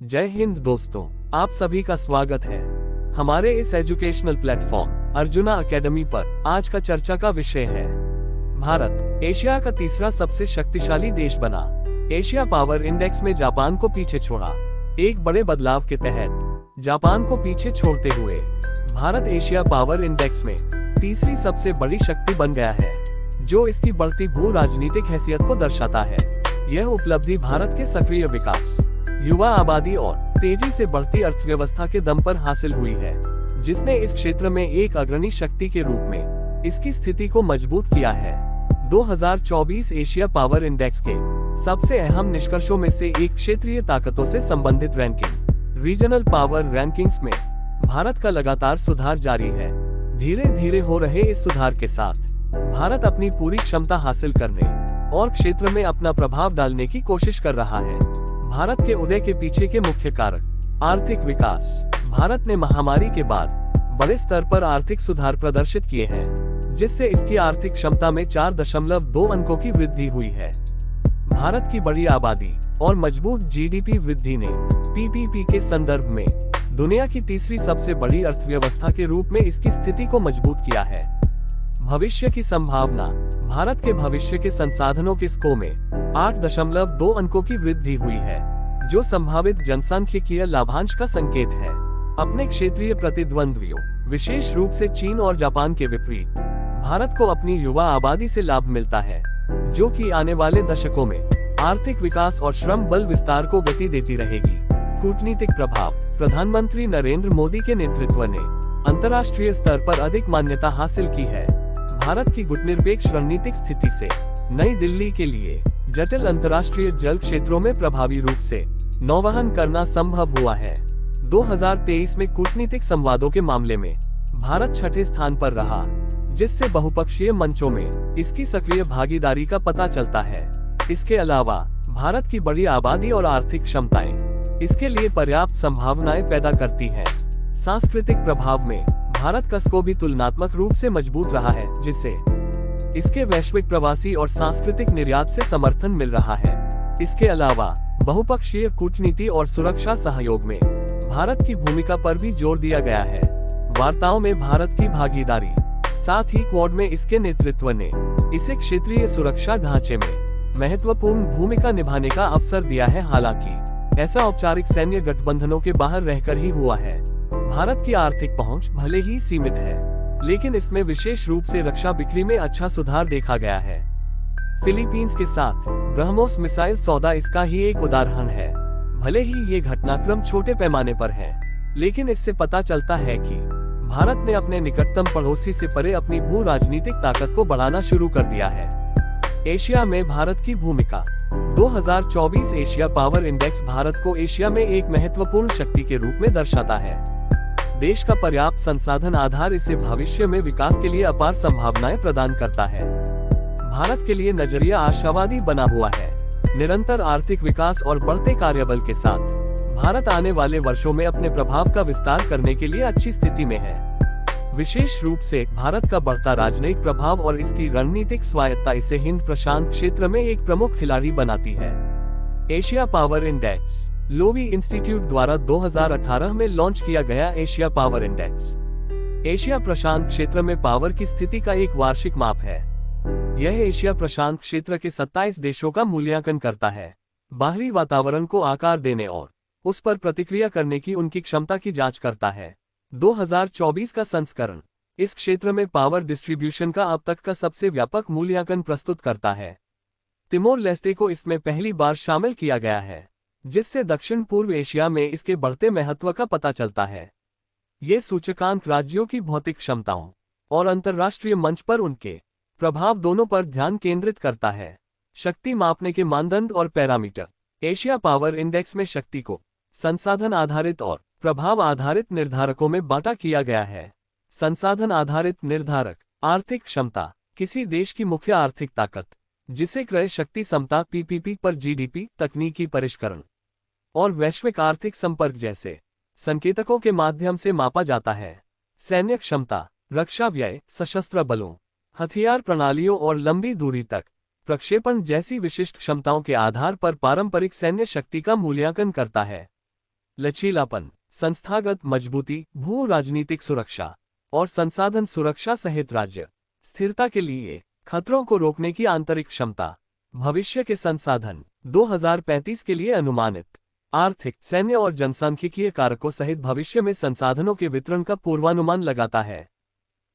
जय हिंद दोस्तों, आप सभी का स्वागत है हमारे इस एजुकेशनल प्लेटफॉर्म अर्जुना अकेडमी पर। आज का चर्चा का विषय है भारत एशिया का तीसरा सबसे शक्तिशाली देश बना। एशिया पावर इंडेक्स में जापान को पीछे छोड़ा। एक बड़े बदलाव के तहत जापान को पीछे छोड़ते हुए भारत एशिया पावर इंडेक्स में तीसरी सबसे बड़ी शक्ति बन गया है, जो इसकी बढ़ती भू राजनीतिक हैसियत को दर्शाता है। यह उपलब्धि भारत के सक्रिय विकास, युवा आबादी और तेजी से बढ़ती अर्थव्यवस्था के दम पर हासिल हुई है, जिसने इस क्षेत्र में एक अग्रणी शक्ति के रूप में इसकी स्थिति को मजबूत किया है। 2024 एशिया पावर इंडेक्स के सबसे अहम निष्कर्षों में से एक क्षेत्रीय ताकतों से संबंधित रैंकिंग, रीजनल पावर रैंकिंग्स में भारत का लगातार सुधार जारी है। धीरे धीरे हो रहे इस सुधार के साथ भारत अपनी पूरी क्षमता हासिल करने और क्षेत्र में अपना प्रभाव डालने की कोशिश कर रहा है। भारत के उदय के पीछे के मुख्य कारक, आर्थिक विकास। भारत ने महामारी के बाद बड़े स्तर पर आर्थिक सुधार प्रदर्शित किए हैं, जिससे इसकी आर्थिक क्षमता में 4.2 अंकों की वृद्धि हुई है। भारत की बड़ी आबादी और मजबूत जीडीपी वृद्धि ने पीपीपी के संदर्भ में दुनिया की तीसरी सबसे बड़ी अर्थव्यवस्था के रूप में इसकी स्थिति को मजबूत किया है। भविष्य की संभावना। भारत के भविष्य के संसाधनों के स्कोर में 8.2 अंकों की वृद्धि हुई है, जो संभावित जनसांख्यिकीय लाभांश का संकेत है। अपने क्षेत्रीय प्रतिद्वंद्वियों, विशेष रूप से चीन और जापान के विपरीत, भारत को अपनी युवा आबादी से लाभ मिलता है, जो कि आने वाले दशकों में आर्थिक विकास और श्रम बल विस्तार को गति देती रहेगी। कूटनीतिक प्रभाव। प्रधानमंत्री नरेंद्र मोदी के नेतृत्व ने अंतर्राष्ट्रीय स्तर पर अधिक मान्यता हासिल की है। भारत की गुटनिरपेक्ष रणनीतिक स्थिति से नई दिल्ली के लिए जटिल अंतर्राष्ट्रीय जल क्षेत्रों में प्रभावी रूप से नौवहन करना संभव हुआ है। 2023 में कूटनीतिक संवादों के मामले में भारत छठे स्थान पर रहा, जिससे बहुपक्षीय मंचों में इसकी सक्रिय भागीदारी का पता चलता है। इसके अलावा भारत की बड़ी आबादी और आर्थिक क्षमताएं इसके लिए पर्याप्त संभावनाएं पैदा करती हैं। सांस्कृतिक प्रभाव में भारत का स्कोर भी तुलनात्मक रूप से मजबूत रहा है, जिससे इसके वैश्विक प्रवासी और सांस्कृतिक निर्यात से समर्थन मिल रहा है। इसके अलावा बहुपक्षीय कूटनीति और सुरक्षा सहयोग में भारत की भूमिका पर भी जोर दिया गया है। वार्ताओं में भारत की भागीदारी, साथ ही क्वाड में इसके नेतृत्व ने इसे क्षेत्रीय सुरक्षा ढांचे में महत्वपूर्ण भूमिका निभाने का अवसर दिया है। हालांकि ऐसा औपचारिक सैन्य गठबंधनों के बाहर रहकर ही हुआ है। भारत की आर्थिक पहुंच भले ही सीमित है, लेकिन इसमें विशेष रूप से रक्षा बिक्री में अच्छा सुधार देखा गया है। फिलीपींस के साथ ब्रह्मोस मिसाइल सौदा इसका ही एक उदाहरण है। भले ही ये घटनाक्रम छोटे पैमाने पर है, लेकिन इससे पता चलता है कि भारत ने अपने निकटतम पड़ोसी से परे अपनी भू राजनीतिक ताकत को बढ़ाना शुरू कर दिया है। एशिया में भारत की भूमिका। 2024 एशिया पावर इंडेक्स भारत को एशिया में एक महत्वपूर्ण शक्ति के रूप में दर्शाता है। देश का पर्याप्त संसाधन आधार इसे भविष्य में विकास के लिए अपार संभावनाएं प्रदान करता है। भारत के लिए नजरिया आशावादी बना हुआ है। निरंतर आर्थिक विकास और बढ़ते कार्यबल के साथ भारत आने वाले वर्षों में अपने प्रभाव का विस्तार करने के लिए अच्छी स्थिति में है। विशेष रूप से भारत का बढ़ता राजनयिक प्रभाव और इसकी रणनीतिक स्वायत्तता इसे हिंद प्रशांत क्षेत्र में एक प्रमुख खिलाड़ी बनाती है। Asia power index. Loewi institute द्वारा 2018 में लॉन्च किया गया एशिया पावर इंडेक्स एशिया प्रशांत क्षेत्र में पावर की स्थिति का एक वार्षिक माप है। यह एशिया प्रशांत क्षेत्र के 27 देशों का मूल्यांकन करता है, बाहरी वातावरण को आकार देने और उस पर प्रतिक्रिया करने की उनकी क्षमता की जांच करता है। 2024 का संस्करण इस क्षेत्र में पावर डिस्ट्रीब्यूशन का अब तक का सबसे व्यापक मूल्यांकन प्रस्तुत करता है। तिमोर लेस्ते को इसमें पहली बार शामिल किया गया है, जिससे दक्षिण पूर्व एशिया में इसके बढ़ते महत्व का पता चलता है। ये सूचकांक राज्यों की भौतिक क्षमताओं और अंतर्राष्ट्रीय मंच पर उनके प्रभाव दोनों पर ध्यान केंद्रित करता है। शक्ति मापने के मानदंड और पैरामीटर। एशिया पावर इंडेक्स में शक्ति को संसाधन आधारित और प्रभाव आधारित निर्धारकों में बांटा किया गया है। संसाधन आधारित निर्धारक, आर्थिक क्षमता, किसी देश की मुख्य आर्थिक ताकत, जिसे क्रय शक्ति क्षमता पीपीपी पर जीडीपी, तकनीकी परिष्करण और वैश्विक आर्थिक संपर्क जैसे संकेतकों के माध्यम से मापा जाता है। सैन्य क्षमता, रक्षा व्यय, सशस्त्र बलों, हथियार प्रणालियों और लंबी दूरी तक प्रक्षेपण जैसी विशिष्ट क्षमताओं के आधार पर पारंपरिक सैन्य शक्ति का मूल्यांकन करता है। लचीलापन, संस्थागत मजबूती, भू राजनीतिक सुरक्षा और संसाधन सुरक्षा सहित राज्य स्थिरता के लिए खतरों को रोकने की आंतरिक क्षमता। भविष्य के संसाधन 2035 के लिए अनुमानित आर्थिक, सैन्य और जनसांख्यिकीय कारकों सहित भविष्य में संसाधनों के वितरण का पूर्वानुमान लगाता है।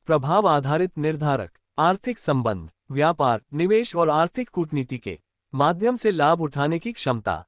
प्रभाव आधारित निर्धारक, आर्थिक संबंध, व्यापार, निवेश और आर्थिक कूटनीति के माध्यम से लाभ उठाने की क्षमता।